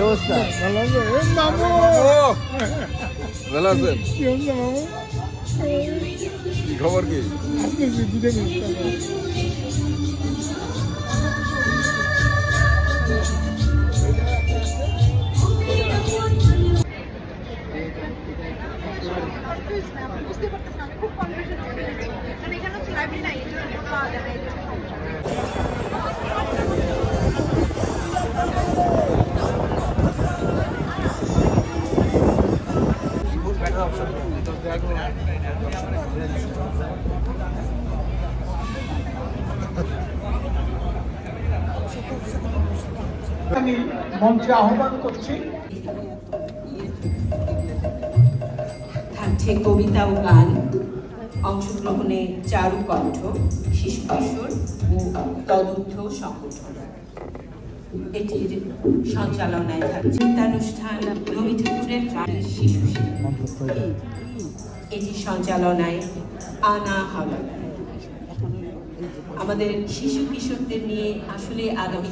অবস্থা? ভালো আছো? এ মামু! ভালো আছেন? কি হচ্ছে মামু? কি খবর কি? আসতেছি, 2 মিনিট তারপর। বুঝতে পারতেছি না, আমি খুব কনফিউশন হয়ে গেছি কারণ এখানে হচ্ছে লাইব্রেরি নাই, এই জন্য পাওয়া যায় না, এই জন্য সমস্যা। আমি মঞ্চে আহ্বান করছি থাকছে কবিতা ও গান, অংশগ্রহণে চারু কণ্ঠ, শিশু কিশোর ও তদুর্ধ সংগঠন। এটির সঞ্চালনায় থাকছে চিন্তানুষ্ঠান রবি ঠাকুরের গানের শিশু শিল্পী। এটির সঞ্চালনায় আনা হাওলাদার। আমাদের শিশু কিশোরদের নিয়ে আসলে আগামী